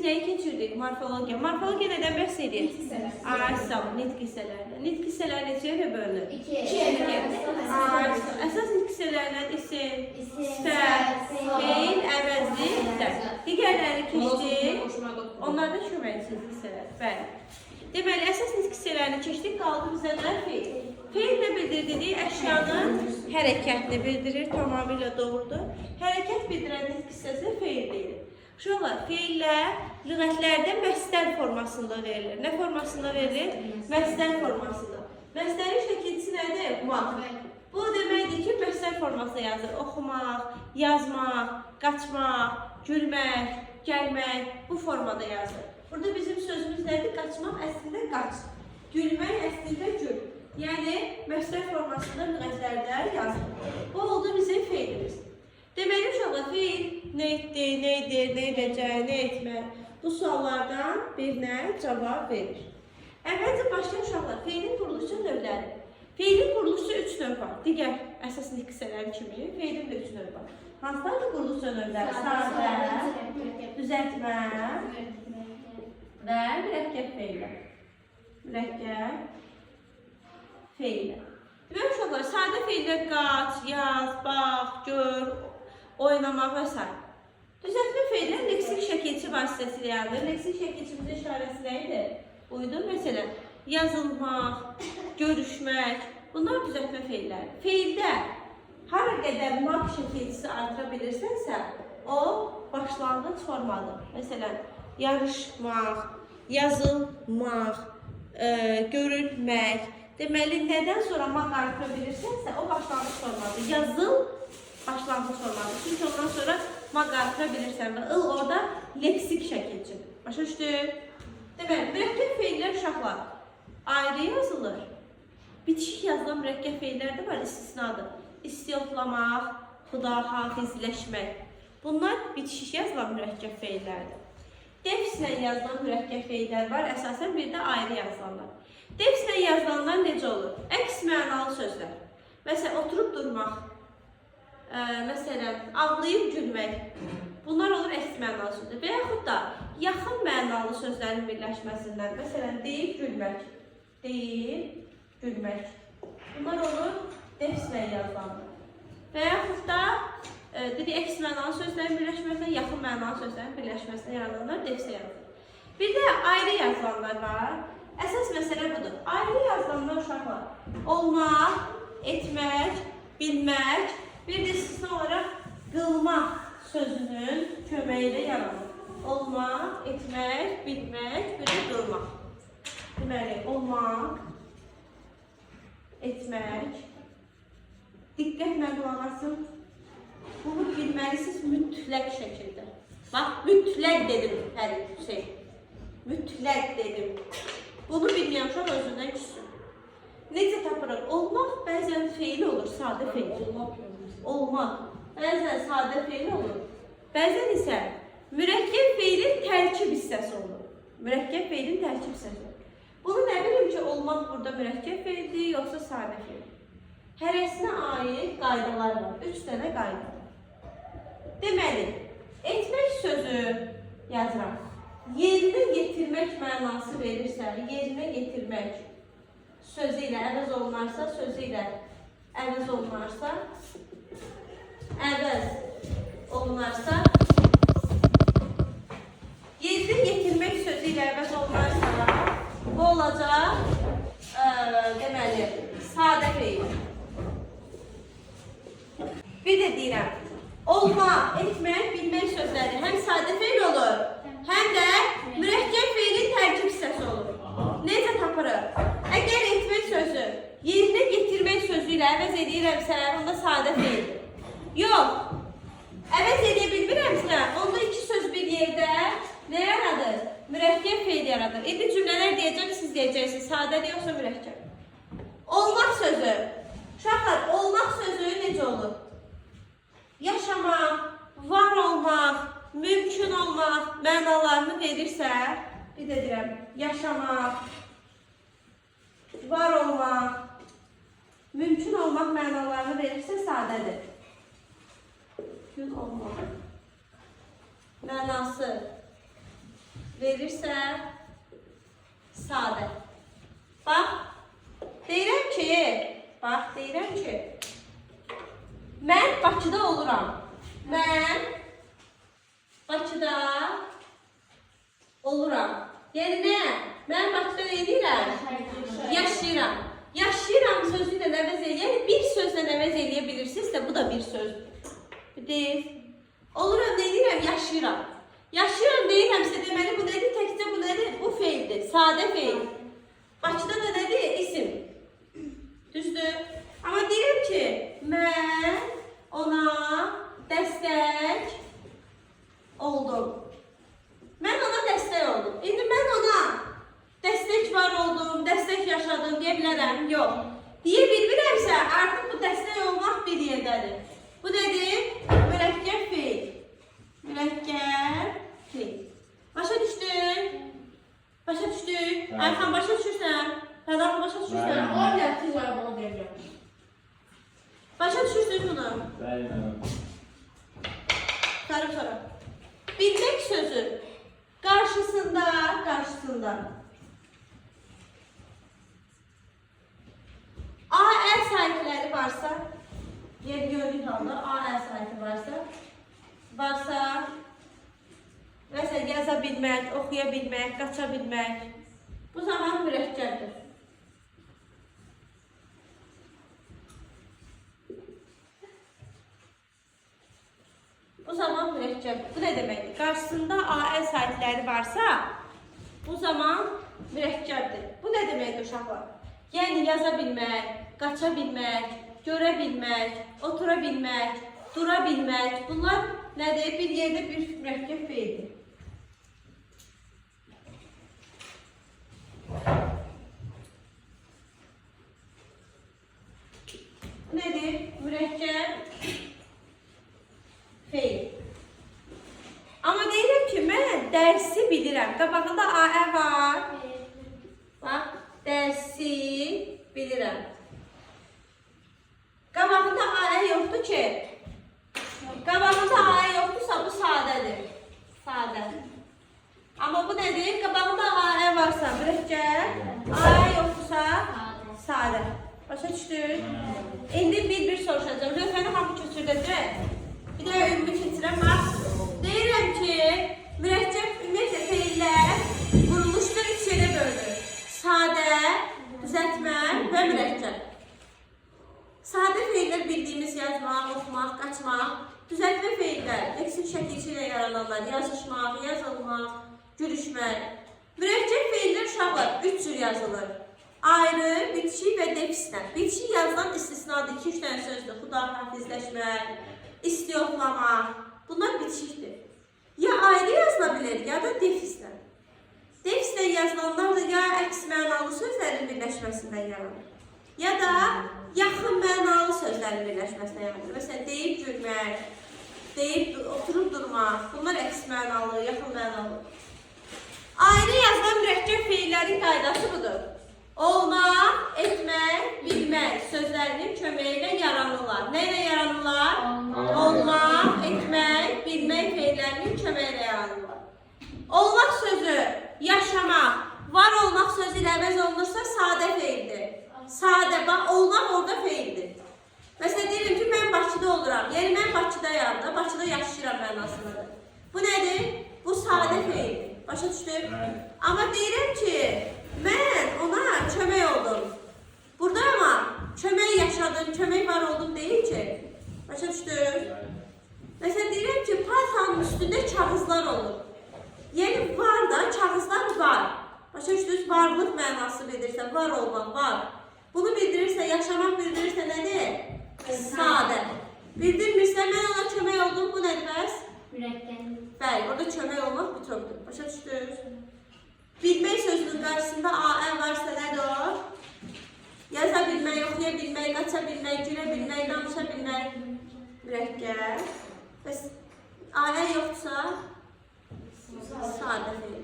nəyi keçirdik? Morfologiya. Morfologiya nədən bəhs edir? Nitq hissələrdən. Nitq hissələri neçəyə bölünür? 2. Əsas nitq hissələrindən isim, sifət, feil, əvəzli, dərd. Digərləri keçdik. Onlarda köməksiz hissələr. Bəli. Deməli, əsas nitq hissələrini keçdik, qaldı bizə nə? Feil. Feil nə bildirdiyi əşyanın hərəkətini bildirir, tamamilə doğrudur. Hərəkət bildirən nitq hissəsi feil deyilir. Uşaqlar, feillər lüğətlərdə məstər formasında verilir. Nə formasında verilir? Məstər formasında. Məstərin şəkilçisi nədir? Maq. Bu deməkdir ki, məstər formasında yazır. Oxumaq, yazmaq, qaçmaq, gülmək, gəlmək bu formada yazır. Burada bizim sözümüz nədir? Qaçmaq əslində qaç. Gülmək əslində gül. Yəni, məstər formasında lüğətlərdə yazılır. Bu oldu bizim feilimiz. Deməli, uşaqlar, feil nə etdi, nə edir, nə edəcək, nə etmək? Bu suallardan birinə cavab verir. Əvvəlcə başlayın uşaqlar, feilin quruluşu növləri. Feilin quruluşu 3 növ var. Digər əsas nitq hissələri kimi feilin də 3 növ var. Hansılardır quruluşu növləri? Sadə, düzəltmə və mürəkkəb feillər. Mürəkkəb feillər. Və uşaqlar, sadə feillər qaç, yaz, bax, gör, oynamaq və s. Düzəltmə feillər leksik şəkilçi vasitəsilə yazılır. Leksik şəkilçimizin işarəsi nə idi? Buydu. Məsələn, yazılmaq, görüşmək. Bunlar düzəltmə feillərdir. Feildə hara qədər maq şəkilçisi artıra bilirsənsə, o başlanğıc formadır. Məsələn, yarışmaq, yazılmaq, görülmək. Deməli, nədən sonra maq artıra bilirsənsə, o başlanğıc formadır. Yazıl başlanğıc formadır. Çünki ondan sonra maq artıra bilirsən və orada leksik şəkilçidir. Başa düşdük? Deməli, mürəkkəb feillər uşaqlar ayrı yazılır. Bitişik yazılan mürəkkəb feillər də var, istisnadır. İstiyoxlamaq, xudahafizləşmək. Bunlar bitişik yazılan mürəkkəb feillərdir. Defislə yazılan mürəkkəb feillər var, əsasən bir də ayrı yazılanlar. Defislə yazılanlar necə olur? Əks mənalı sözlər. Məsələn, oturub durmaq. Məsələn, ağlayıb gülmək. Bunlar olur əks mənalı sözlər. Və yaxud da yaxın mənalı sözlərin birləşməsindən. Məsələn, deyib gülmək. Deyib gülmək. Bunlar olur defislə yazılanlar. Və yaxud da əks mənalı sözlərin birləşməsindən, yaxın mənalı sözlərin birləşməsindən yazılanlar defislə yazılır. Bir də ayrı yazılanlar var. Əsas məsələ budur. Ayrı yazılanlar uşaqlar olmaq, etmək, bilmək, bir də istisna olaraq qılmaq sözünün köməyi ilə yaranır. Olmaq, etmək, bilmək, bir də qılmaq. Deməli, olmaq, etmək. Diqqətlə qulaq asın. Bunu bilməlisiniz mütləq şəkildə. Bax, mütləq dedim hər şey. Mütləq dedim. Bunu bilməyən uşaq özündən küssün. Necə tapırıq? Olmaq bəzən feil olur, sadə feil. Olmaq bəzən sadə feil olur. Bəzən isə mürəkkəb feilin tərkib hissəsi olur. Mürəkkəb feilin tərkib hissəsi olur. Bunu nə bilim ki, olmaq burada mürəkkəb feildir, yoxsa sadə feil. Hərəsinə aid qaydalar var. 3 dənə qayda var. Deməli, etmək sözü yazıram. Yerinə yetirmək mənası verirsə, yerinə yetirmək sözü ilə əvəz olunarsa, sözü ilə əvəz olunarsa, yerinə yetirmək sözü ilə əvəz olunarsa, bu olacaq, deməli, sadə feil. Bir də deyirəm, olma, etmək, bilmək sözləri həm sadə feil olur, həm də mürəkkəb feilin tərkib hissəsi olur. Necə tapırıq? Əgər etmək sözü yerinə yetirmək sözü ilə əvəz edirəmsə, onda sadə feildir. Yox, əvəz edə bilmirəmsə, onda 2 söz bir yerdə nə yaradır? Mürəkkəb feil yaradır. İndi cümlələr deyəcək, siz deyəcəksiniz, sadədir yoxsa mürəkkəb. Olmaq sözü. Uşaqlar, olmaq sözü necə olur? Yaşamaq, var olmaq, mümkün olmaq mənalarını verirsə, bir də deyirəm, yaşamaq, var olmaq, mümkün olmaq mənalarını verirsə sadədir. Mümkün olmaq mənası verirsə sadə. Bax, deyirəm ki, mən Bakıda oluram. Mən Bakıda oluram. Yəni nə? Mən Bakıda nə edirəm? Yaşayıram. Yaşayıram sözü ilə əvəz edir. Yəni bir sözlə əvəz eləyə bilirsinizsə, bu da bir sözdür. Deyil. Oluram nə edirəm? Yaşayıram. Yaşayıram deyirəmsə deməli bu nədir? Təkcə bu nədir? Bu feildir. Sadə feil. Bakıda da nədir? İsim. Düzdür. Amma deyirəm ki, mən ona dəstək oldum. Mən ona dəstək oldum. İndi mən ona dəstək var oldum, dəstək yaşadım deyə bilərəm. Yox. Deyə bilmirəmsə, artıq bu dəstək olmaq bir yerdədir. Bu nədir? Mürəkkəb feil. Mürəkkəb feil. Başa düşdün? Başa düşdük? Ayxan, başa düşürsən? Fədalı başa düşürsən? Başa düşürsünüz bunu? Sarım sonra. Bilmək sözü. Qarşısında. A-əl sahibləri varsa, yeri gördük halda A-əl sahibi varsa, məsələn, yaza bilmək, oxuya bilmək, qaça bilmək, bu zaman mürəkkəbdir. Bu zaman mürəkkəbdir. Bu nə deməkdir? Qarşısında A-əl sahibləri varsa, bu zaman mürəkkəbdir. Bu nə deməkdir uşaqlar? Yəni yaza bilmək, qaça bilmək, görə bilmək, otura bilmək, dura bilmək. Bunlar nədir? Bir yerdə bir mürəkkəb feildir. Nədir? Mürəkkəb feil. Amma deyirəm ki, mən dərsi bilirəm. Qabağında A-ə var. Bax, dərsi bilirəm. Qabağında A-ə yoxdur ki. Qabağında A-ə yoxdursa bu sadədir. Sadə. Amma bu nədir? Qabağında A-ə varsa mürəkkəb, A-ə yoxdursa sadə. Başa düşdük? İndi bir soruşacağım. Lövhəni hamı köçürdəcək. Bir də ümumi keçirəm. Deyirəm ki, mürəkkəb ümumiyyətlə feillər quruluşda 3 yerə bölünür. Sadə, düzəltmə və mürəkkəb. Sadə feillər bildiyimiz yazmaq, oxumaq, qaçmaq. Düzəltmə feillər, eksik şəkil ilə yarananlar, yazışmaq, yazılmaq, gülüşmək. Mürəkkəb feillər uşaqlar 3 cür yazılır. Ayrı, bitişik və defislə. Bitişik yazılan istisnadır. 2-3 dənə sözdür. Xudahafizləşmək, istiyoxlamaq. Bunlar bitişikdir. Ya ayrı yazıla bilir, ya da defislə. Defislə yazılanlar da ya əks mənalı sözlərin birləşməsindən yaranır, ya da yaxın mənalı sözlərin birləşməsindən yaranır. Məsələn, deyib gülmək, deyib oturub durmaq. Bunlar əks mənalı, yaxın mənalı. Ayrı yazılan mürəkkəb feillərin qaydası budur. Olmaq, etmək, bilmək sözlərinin köməyi ilə yaranırlar. Nə ilə yaranırlar? Olmaq, etmək, bilmək feillərinin köməyi ilə yaranırlar. Olmaq sözü, yaşamaq, var olmaq sözü ilə əvəz olunursa sadə feildir. Sadə, bax, olmaq orada feildir. Məsələn, deyirəm ki, mən Bakıda oluram. Yəni, mən Bakıdayam da, Bakıda yaşayıram mənasındadır. Bu nədir? Bu sadə feildir. Başa düşdük? Amma deyirəm ki, mən ona kömək oldum. Burada ama kömək yaşadım, kömək var oldum deyil ki. Başa düşdük? Məsələn, deyirəm ki, partanın üstündə kağızlar olur. Yəni, var da, kağızlar var. Başa düşdük? Varlıq mənası bildirirsə, var olmaq, var. Bunu bildirirsə, yaşamaq bildirirsə nədir? Sadə. Bildirmirsə, mən ona kömək oldum, bu nədir bəs? Mürəkkəb. Bəli, orada kömək olmaq bütövdür. Başa düşdük? Bilmək sözünün qarşısında A-ə varsa nədir o? Yaza bilmək, oxuya bilmək, qaça bilmək, gülə bilmək, danışa bilmək. Mürəkkəb. A-ə yoxdursa, sadə feil.